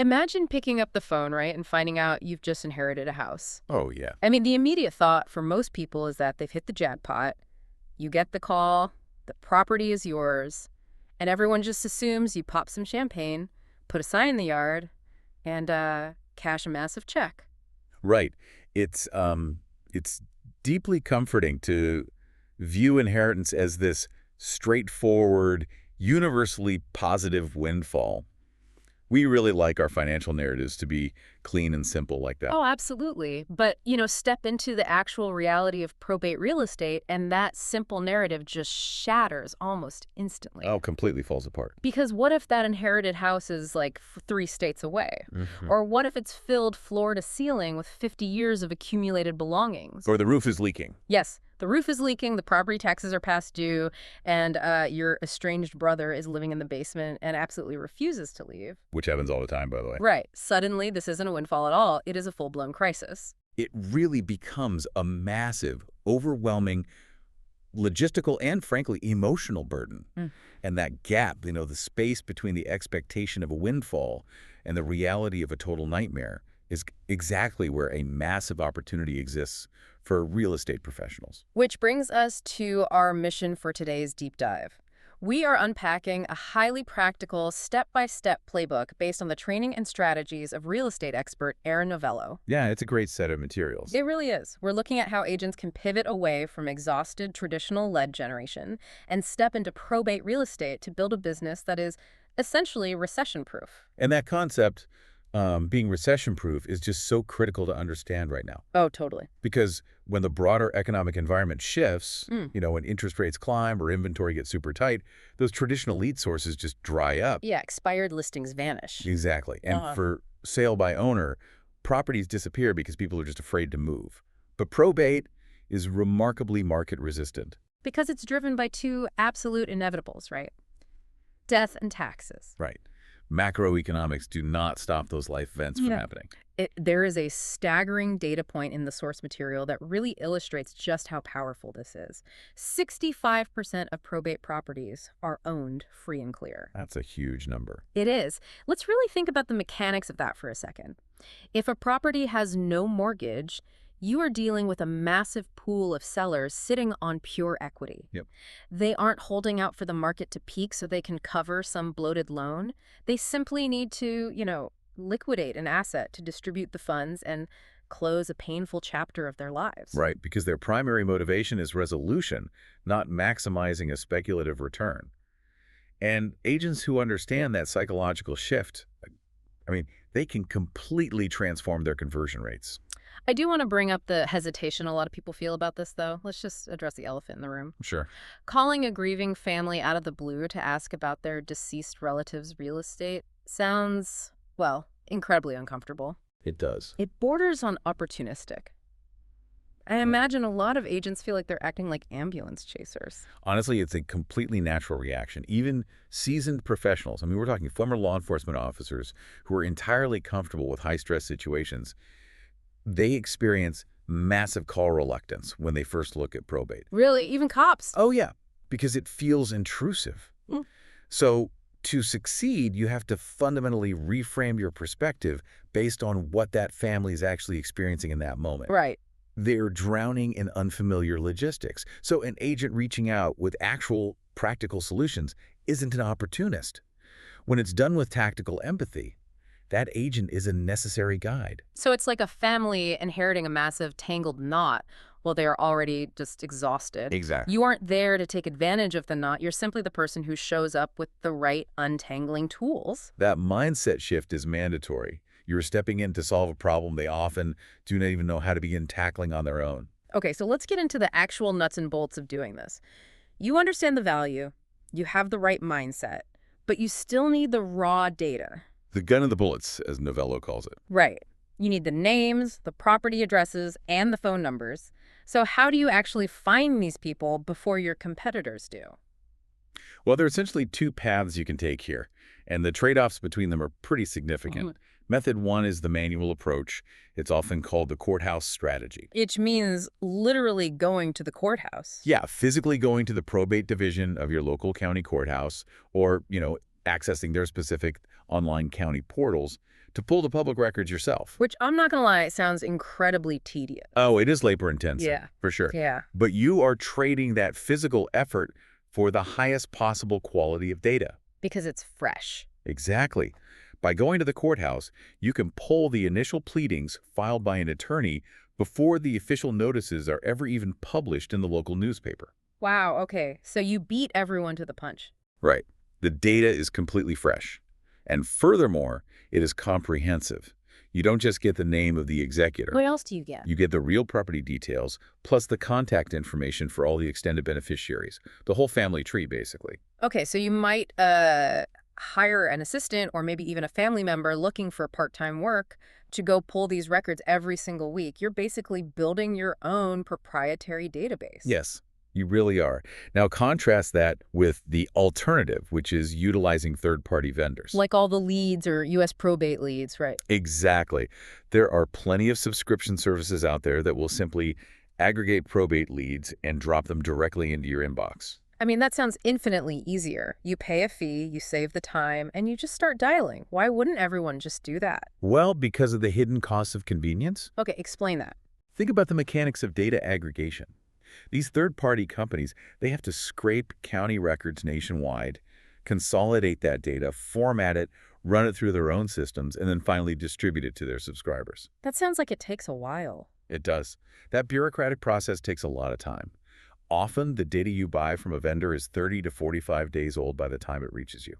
Imagine picking up the phone, right, and finding out you've just inherited a house. Oh, yeah. I mean, the immediate thought for most people is that they've hit the jackpot. You get the call, the property is yours, and everyone just assumes you pop some champagne, put a sign in the yard, and cash a massive check. Right. It's deeply comforting to view inheritance as this straightforward, universally positive windfall. We really like our financial narratives to be clean and simple like that. Oh, absolutely. But, step into the actual reality of probate real estate, and that simple narrative just shatters almost instantly. Oh, completely falls apart. Because what if that inherited house is like 3 states away? Mhm. Or what if it's filled floor to ceiling with 50 years of accumulated belongings? Or the roof is leaking. Yes, the roof is leaking, the property taxes are past due, and your estranged brother is living in the basement and absolutely refuses to leave. Which happens all the time, by the way. Right. Suddenly, this isn't a windfall at all. It is a full-blown crisis. It really becomes a massive, overwhelming logistical and, frankly, emotional burden. Mm. And that gap, the space between the expectation of a windfall and the reality of a total nightmare is exactly where a massive opportunity exists for real estate professionals. Which brings us to our mission for today's deep dive. We are unpacking a highly practical, step-by-step playbook based on the training and strategies of real estate expert Aaron Novello. Yeah, it's a great set of materials. It really is. We're looking at how agents can pivot away from exhausted traditional lead generation and step into probate real estate to build a business that is essentially recession-proof. And that concept, being recession-proof, is just so critical to understand right now. Oh, totally. Because when the broader economic environment shifts, Mm. when interest rates climb or inventory gets super tight, those traditional lead sources just dry up. Yeah, expired listings vanish. Exactly. And for sale by owner, properties disappear because people are just afraid to move. But probate is remarkably market resistant. Because it's driven by two absolute inevitables, right? Death and taxes. Right. Macroeconomics do not stop those life events from happening. There is a staggering data point in the source material that really illustrates just how powerful this is. 65% of probate properties are owned free and clear. That's a huge number. It is. Let's really think about the mechanics of that for a second. If a property has no mortgage, you are dealing with a massive pool of sellers sitting on pure equity. Yep. They aren't holding out for the market to peak so they can cover some bloated loan. They simply need to, liquidate an asset to distribute the funds and close a painful chapter of their lives. Right, because their primary motivation is resolution, not maximizing a speculative return. And agents who understand that psychological shift, they can completely transform their conversion rates. I do want to bring up the hesitation a lot of people feel about this, though. Let's just address the elephant in the room. Sure. Calling a grieving family out of the blue to ask about their deceased relative's real estate sounds, well, incredibly uncomfortable. It does. It borders on opportunistic. I imagine a lot of agents feel like they're acting like ambulance chasers. Honestly, it's a completely natural reaction. Even seasoned professionals, we're talking former law enforcement officers who are entirely comfortable with high-stress situations, they experience massive call reluctance when they first look at probate. Really? Even cops? Oh, yeah, because it feels intrusive. Mm. So to succeed, you have to fundamentally reframe your perspective based on what that family is actually experiencing in that moment. Right. They're drowning in unfamiliar logistics. So an agent reaching out with actual practical solutions isn't an opportunist. When it's done with tactical empathy, that agent is a necessary guide. So it's like a family inheriting a massive tangled knot while they are already just exhausted. Exactly. You aren't there to take advantage of the knot. You're simply the person who shows up with the right untangling tools. That mindset shift is mandatory. You're stepping in to solve a problem they often do not even know how to begin tackling on their own. Okay, so let's get into the actual nuts and bolts of doing this. You understand the value, you have the right mindset, but you still need the raw data. The gun and the bullets, as Novello calls it. Right. You need the names, the property addresses, and the phone numbers. So how do you actually find these people before your competitors do? Well, there are essentially two paths you can take here, and the trade-offs between them are pretty significant. Method one is the manual approach. It's often called the courthouse strategy. Which means literally going to the courthouse. Yeah, physically going to the probate division of your local county courthouse or, accessing their specific online county portals to pull the public records yourself. Which, I'm not going to lie, sounds incredibly tedious. Oh, it is labor-intensive, Yeah. for sure. Yeah. But you are trading that physical effort for the highest possible quality of data. Because it's fresh. Exactly. By going to the courthouse, you can pull the initial pleadings filed by an attorney before the official notices are ever even published in the local newspaper. Wow, okay. So you beat everyone to the punch. Right. The data is completely fresh. And furthermore, it is comprehensive. You don't just get the name of the executor. What else do you get? You get the real property details, plus the contact information for all the extended beneficiaries. The whole family tree, basically. Okay, so you might hire an assistant or maybe even a family member looking for part-time work to go pull these records every single week. You're basically building your own proprietary database. Yes, you really are. Now contrast that with the alternative, which is utilizing third-party vendors. Like all the leads or U.S. probate leads, right? Exactly. There are plenty of subscription services out there that will simply aggregate probate leads and drop them directly into your inbox. I mean, that sounds infinitely easier. You pay a fee, you save the time, and you just start dialing. Why wouldn't everyone just do that? Well, because of the hidden costs of convenience. Okay, explain that. Think about the mechanics of data aggregation. These third-party companies, they have to scrape county records nationwide, consolidate that data, format it, run it through their own systems, and then finally distribute it to their subscribers. That sounds like it takes a while. It does. That bureaucratic process takes a lot of time. Often, the data you buy from a vendor is 30 to 45 days old by the time it reaches you.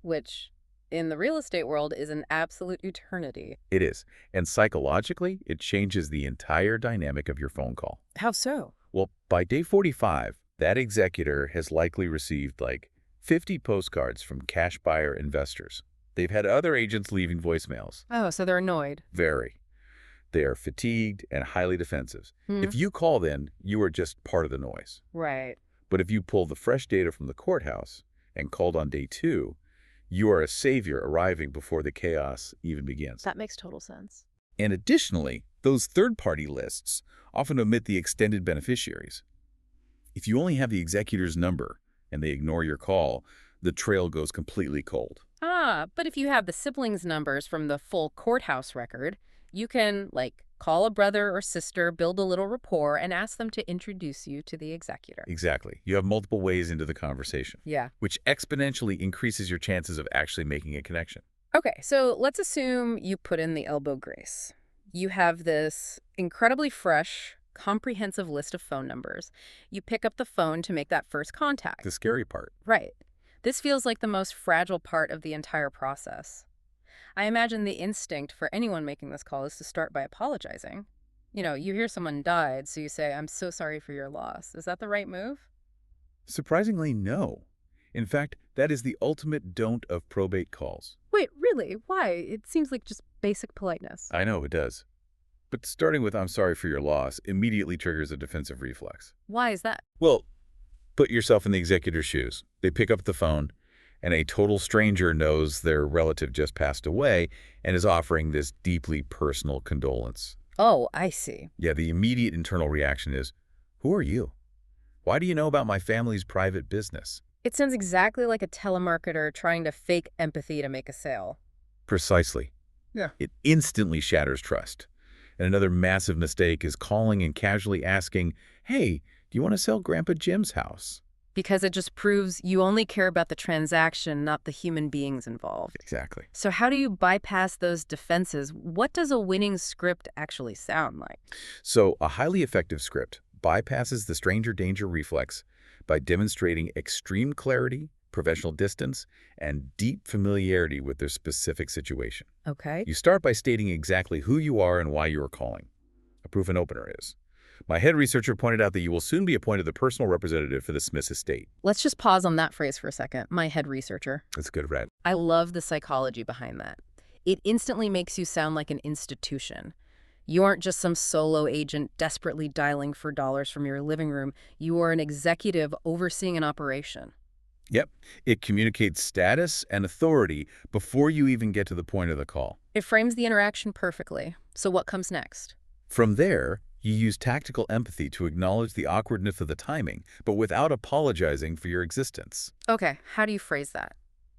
Which, in the real estate world, is an absolute eternity. It is. And psychologically, it changes the entire dynamic of your phone call. How so? Well, by day 45, that executor has likely received like 50 postcards from cash buyer investors. They've had other agents leaving voicemails. Oh, so they're annoyed. Very. They are fatigued and highly defensive. If you call then, you are just part of the noise. Right. But if you pull the fresh data from the courthouse and called on day 2, you are a savior arriving before the chaos even begins. That makes total sense. And additionally, those third-party lists often omit the extended beneficiaries. If you only have the executor's number and they ignore your call, the trail goes completely cold. Ah, but if you have the siblings' numbers from the full courthouse record, you can, like, call a brother or sister, build a little rapport, and ask them to introduce you to the executor. Exactly. You have multiple ways into the conversation, Yeah. which exponentially increases your chances of actually making a connection. Okay, so let's assume you put in the elbow grace. You have this incredibly fresh, comprehensive list of phone numbers. You pick up the phone to make that first contact. The scary part. Right. This feels like the most fragile part of the entire process. I imagine the instinct for anyone making this call is to start by apologizing. You know, you hear someone died, so you say, "I'm so sorry for your loss." Is that the right move? Surprisingly, no. In fact, that is the ultimate don't of probate calls. Wait, really? Why? It seems like just basic politeness. I know it does. But starting with "I'm sorry for your loss" immediately triggers a defensive reflex. Why is that? Well, put yourself in the executor's shoes. They pick up the phone, and a total stranger knows their relative just passed away and is offering this deeply personal condolence. Oh, I see. Yeah, the immediate internal reaction is, "Who are you? Why do you know about my family's private business?" It sounds exactly like a telemarketer trying to fake empathy to make a sale. Precisely. Yeah. It instantly shatters trust. And another massive mistake is calling and casually asking, "Hey, do you want to sell Grandpa Jim's house?" Because it just proves you only care about the transaction, not the human beings involved. Exactly. So how do you bypass those defenses? What does a winning script actually sound like? So a highly effective script bypasses the stranger danger reflex by demonstrating extreme clarity, professional distance, and deep familiarity with their specific situation. Okay. You start by stating exactly who you are and why you are calling. A proof-in opener is, "My head researcher pointed out that you will soon be appointed the personal representative for the Smith's estate." Let's just pause on that phrase for a second. My head researcher. That's good, Red. I love the psychology behind that. It instantly makes you sound like an institution. You aren't just some solo agent desperately dialing for dollars from your living room. You are an executive overseeing an operation. Yep. It communicates status and authority before you even get to the point of the call. It frames the interaction perfectly. So what comes next? From there, you use tactical empathy to acknowledge the awkwardness of the timing, but without apologizing for your existence. Okay, how do you phrase that?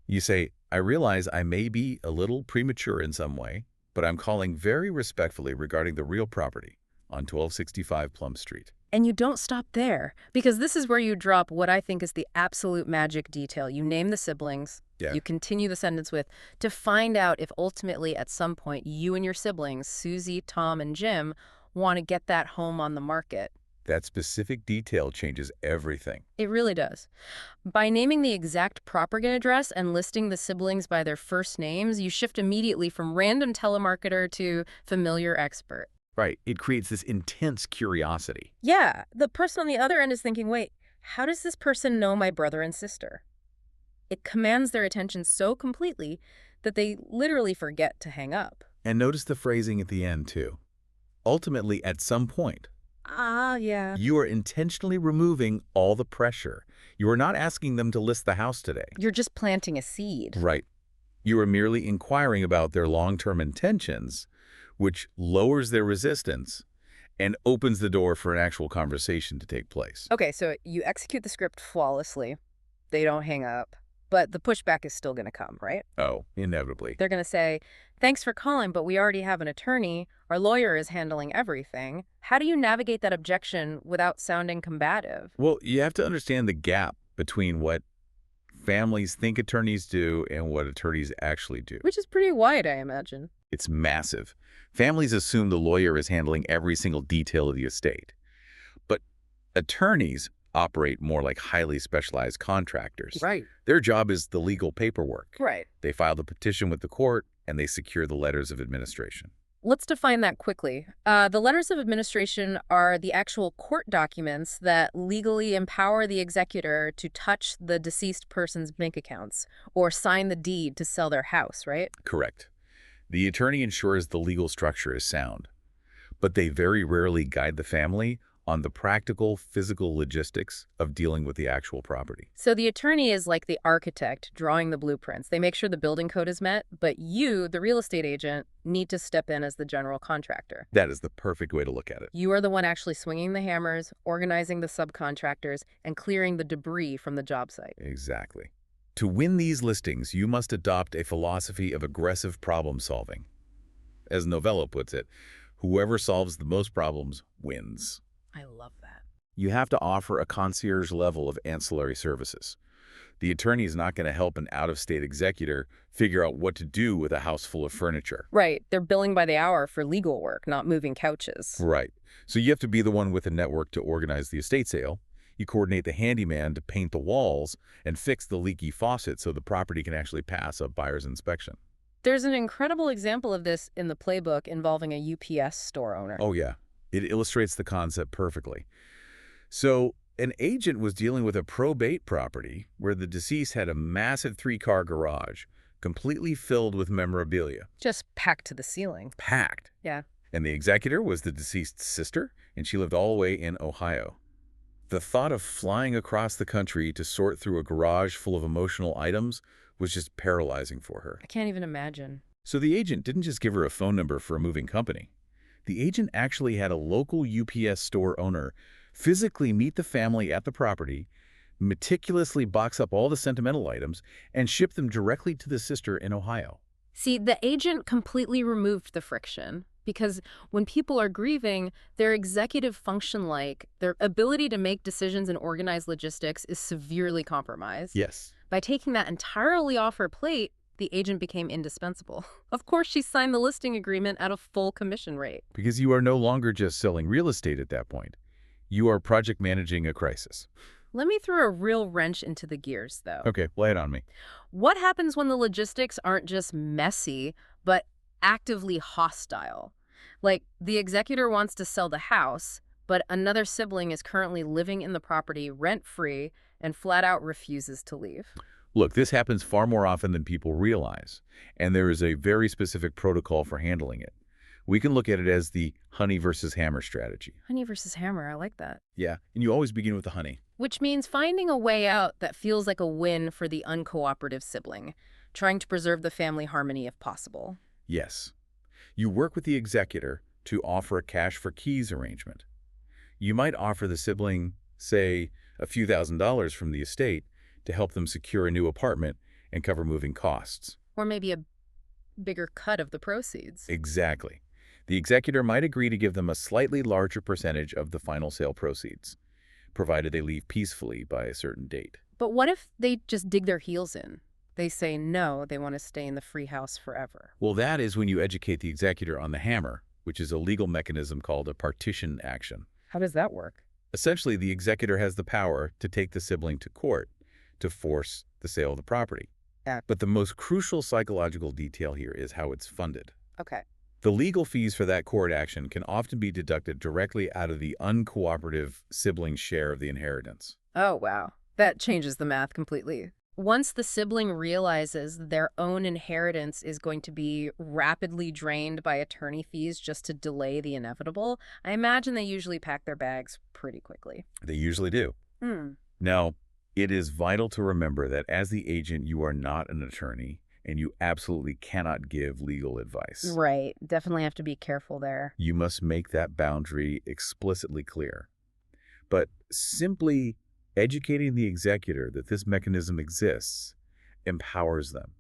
You say, I realize I may be a little premature in some way, but I'm calling very respectfully regarding the real property on 1265 Plum Street. And you don't stop there, because this is where you drop what I think is the absolute magic detail. You name the siblings, Yeah. you continue the sentence with, to find out if ultimately at some point you and your siblings, Susie, Tom, and Jim, want to get that home on the market. That specific detail changes everything. It really does. By naming the exact property address and listing the siblings by their first names, you shift immediately from random telemarketer to familiar expert. Right. It creates this intense curiosity. Yeah, the person on the other end is thinking, wait, how does this person know my brother and sister? It commands their attention so completely that they literally forget to hang up. And notice the phrasing at the end, too. Ultimately, at some point, Ah, yeah. you are intentionally removing all the pressure. You are not asking them to list the house today. You're just planting a seed. Right. You are merely inquiring about their long-term intentions, which lowers their resistance and opens the door for an actual conversation to take place. Okay, so you execute the script flawlessly. They don't hang up. But the pushback is still going to come, right? Oh, inevitably. They're going to say, thanks for calling, but we already have an attorney. Our lawyer is handling everything. How do you navigate that objection without sounding combative? Well, you have to understand the gap between what families think attorneys do and what attorneys actually do. Which is pretty wide, I imagine. It's massive. Families assume the lawyer is handling every single detail of the estate. But attorneys operate more like highly specialized contractors. Right. Their job is the legal paperwork. Right. They file the petition with the court, and they secure the letters of administration. Let's define that quickly. The letters of administration are the actual court documents that legally empower the executor to touch the deceased person's bank accounts or sign the deed to sell their house, right? Correct. The attorney ensures the legal structure is sound, but they very rarely guide the family on the practical, physical logistics of dealing with the actual property. So the attorney is like the architect drawing the blueprints. They make sure the building code is met, but you, the real estate agent, need to step in as the general contractor. That is the perfect way to look at it. You are the one actually swinging the hammers, organizing the subcontractors, and clearing the debris from the job site. Exactly. To win these listings, you must adopt a philosophy of aggressive problem solving. As Novello puts it, whoever solves the most problems wins. I love that. You have to offer a concierge level of ancillary services. The attorney is not going to help an out-of-state executor figure out what to do with a house full of furniture. Right. They're billing by the hour for legal work, not moving couches. Right. So you have to be the one with a network to organize the estate sale. You coordinate the handyman to paint the walls and fix the leaky faucet so the property can actually pass a buyer's inspection. There's an incredible example of this in the playbook involving a UPS store owner. Oh, yeah. It illustrates the concept perfectly. So an agent was dealing with a probate property where the deceased had a massive 3-car garage, completely filled with memorabilia. Just packed to the ceiling. Packed. Yeah. And the executor was the deceased's sister, and she lived all the way in Ohio. The thought of flying across the country to sort through a garage full of emotional items was just paralyzing for her. I can't even imagine. So the agent didn't just give her a phone number for a moving company. The agent actually had a local UPS store owner physically meet the family at the property, meticulously box up all the sentimental items, and ship them directly to the sister in Ohio. See, the agent completely removed the friction because when people are grieving, their executive function, like their ability to make decisions and organize logistics, is severely compromised. Yes. By taking that entirely off her plate, the agent became indispensable. Of course, she signed the listing agreement at a full commission rate. Because you are no longer just selling real estate at that point. You are project managing a crisis. Let me throw a real wrench into the gears, though. Okay, lay it on me. What happens when the logistics aren't just messy, but actively hostile? Like, the executor wants to sell the house, but another sibling is currently living in the property rent-free and flat out refuses to leave. Look, this happens far more often than people realize, and there is a very specific protocol for handling it. We can look at it as the honey versus hammer strategy. Honey versus hammer, I like that. Yeah, and you always begin with the honey. Which means finding a way out that feels like a win for the uncooperative sibling, trying to preserve the family harmony if possible. Yes. You work with the executor to offer a cash for keys arrangement. You might offer the sibling, say, a few $1,000s from the estate to help them secure a new apartment and cover moving costs. Or maybe a bigger cut of the proceeds. Exactly. The executor might agree to give them a slightly larger percentage of the final sale proceeds, provided they leave peacefully by a certain date. But what if they just dig their heels in? They say no, they want to stay in the free house forever. Well, that is when you educate the executor on the hammer, which is a legal mechanism called a partition action. How does that work? Essentially, the executor has the power to take the sibling to court to force the sale of the property. But the most crucial psychological detail here is how it's funded. Okay. The legal fees for that court action can often be deducted directly out of the uncooperative sibling's share of the inheritance. Oh, wow. That changes the math completely. Once the sibling realizes their own inheritance is going to be rapidly drained by attorney fees just to delay the inevitable, I imagine they usually pack their bags pretty quickly. They usually do. Now, it is vital to remember that as the agent, you are not an attorney, and you absolutely cannot give legal advice. Right. Definitely have to be careful there. You must make that boundary explicitly clear. But simply educating the executor that this mechanism exists empowers them.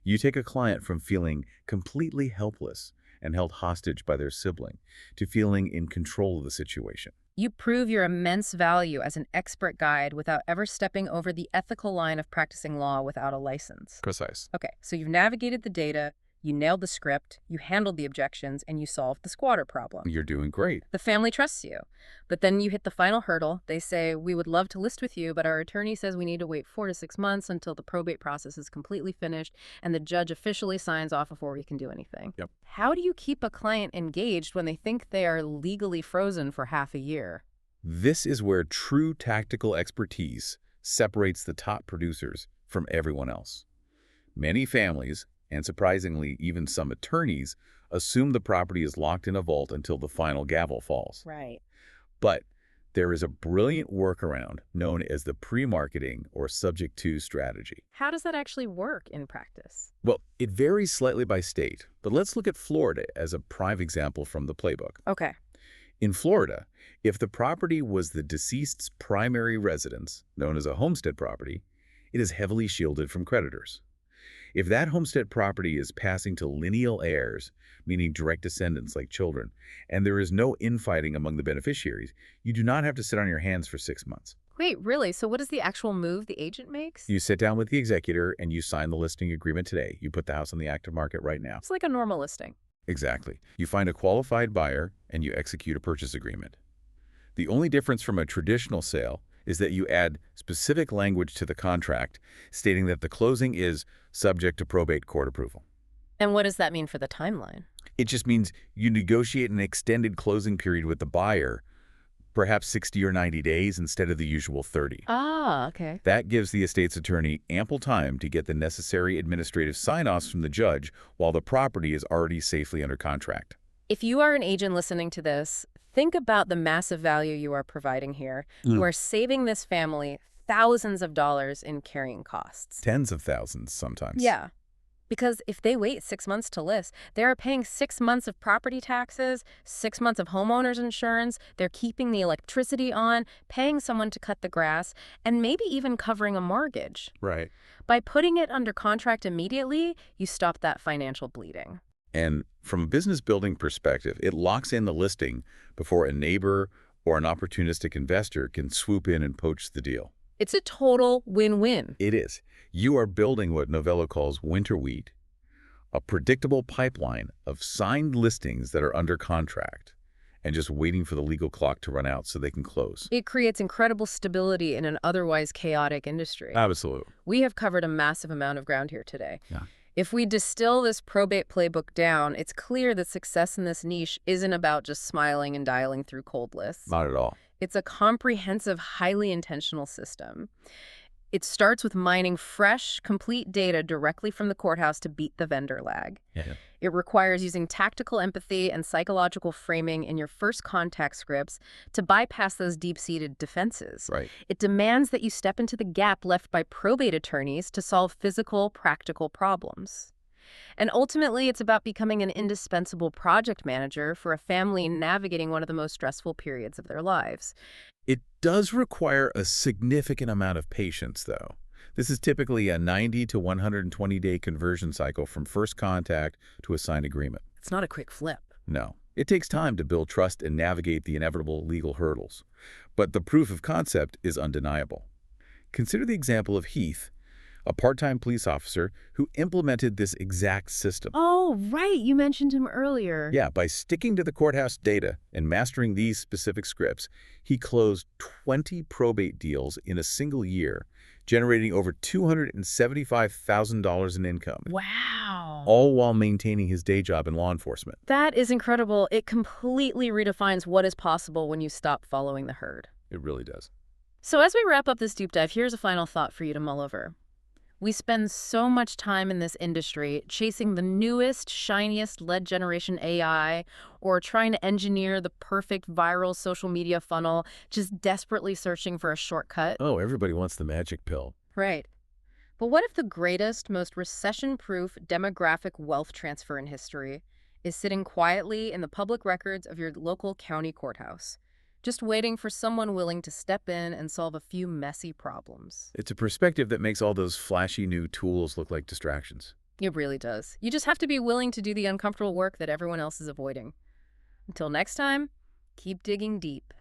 You take a client from feeling completely helpless and held hostage by their sibling to feeling in control of the situation. You prove your immense value as an expert guide without ever stepping over the ethical line of practicing law without a license. Precise. Okay, so you've navigated the data, you nailed the script, you handled the objections, and you solved the squatter problem. You're doing great. The family trusts you. But then you hit the final hurdle. They say, we would love to list with you, but our attorney says we need to wait 4 to 6 months until the probate process is completely finished and the judge officially signs off before we can do anything. Yep. How do you keep a client engaged when they think they are legally frozen for half a year? This is where true tactical expertise separates the top producers from everyone else. Many families, and surprisingly even some attorneys, assume the property is locked in a vault until the final gavel falls. Right. But there is a brilliant workaround known as the pre-marketing or subject-to strategy. How does that actually work in practice? Well, it varies slightly by state, but let's look at Florida as a prime example from the playbook. Okay. In Florida, if the property was the deceased's primary residence, known as a homestead property, it is heavily shielded from creditors. If that homestead property is passing to lineal heirs, meaning direct descendants like children, and there is no infighting among the beneficiaries, you do not have to sit on your hands for 6 months. Wait, really? So what is the actual move the agent makes? You sit down with the executor and you sign the listing agreement today. You put the house on the active market right now. It's like a normal listing. Exactly. You find a qualified buyer and you execute a purchase agreement. The only difference from a traditional sale is that you add specific language to the contract stating that the closing is subject to probate court approval. And what does that mean for the timeline? It just means you negotiate an extended closing period with the buyer, perhaps 60 or 90 days instead of the usual 30. Ah, okay. That gives the estate's attorney ample time to get the necessary administrative sign-offs from the judge while the property is already safely under contract. If you are an agent listening to this, think about the massive value you are providing here. You are saving this family thousands of dollars in carrying costs. Tens of thousands sometimes. Yeah. Because if they wait 6 months to list, they are paying 6 months of property taxes, 6 months of homeowner's insurance, they're keeping the electricity on, paying someone to cut the grass, and maybe even covering a mortgage. Right. By putting it under contract immediately, you stop that financial bleeding. And from a business building perspective, it locks in the listing before a neighbor or an opportunistic investor can swoop in and poach the deal. It's a total win-win. It is. You are building what Novello calls winter wheat, a predictable pipeline of signed listings that are under contract and just waiting for the legal clock to run out so they can close. It creates incredible stability in an otherwise chaotic industry. Absolutely. We have covered a massive amount of ground here today. Yeah. If we distill this probate playbook down, it's clear that success in this niche isn't about just smiling and dialing through cold lists. Not at all. It's a comprehensive, highly intentional system. It starts with mining fresh, complete data directly from the courthouse to beat the vendor lag. Yeah. It requires using tactical empathy and psychological framing in your first contact scripts to bypass those deep-seated defenses. Right. It demands that you step into the gap left by probate attorneys to solve physical, practical problems. And ultimately, it's about becoming an indispensable project manager for a family navigating one of the most stressful periods of their lives. It does require a significant amount of patience, though. This is typically a 90 to 120-day conversion cycle from first contact to a signed agreement. It's not a quick flip. No. It takes time to build trust and navigate the inevitable legal hurdles. But the proof of concept is undeniable. Consider the example of Heath, a part-time police officer who implemented this exact system. Oh, right. You mentioned him earlier. Yeah, by sticking to the courthouse data and mastering these specific scripts, he closed 20 probate deals in a single year, generating over $275,000 in income. Wow. All while maintaining his day job in law enforcement. That is incredible. It completely redefines what is possible when you stop following the herd. It really does. So as we wrap up this deep dive, here's a final thought for you to mull over. We spend so much time in this industry chasing the newest, shiniest lead generation AI or trying to engineer the perfect viral social media funnel, just desperately searching for a shortcut. Oh, everybody wants the magic pill. Right. But what if the greatest, most recession-proof demographic wealth transfer in history is sitting quietly in the public records of your local county courthouse, just waiting for someone willing to step in and solve a few messy problems? It's a perspective that makes all those flashy new tools look like distractions. It really does. You just have to be willing to do the uncomfortable work that everyone else is avoiding. Until next time, keep digging deep.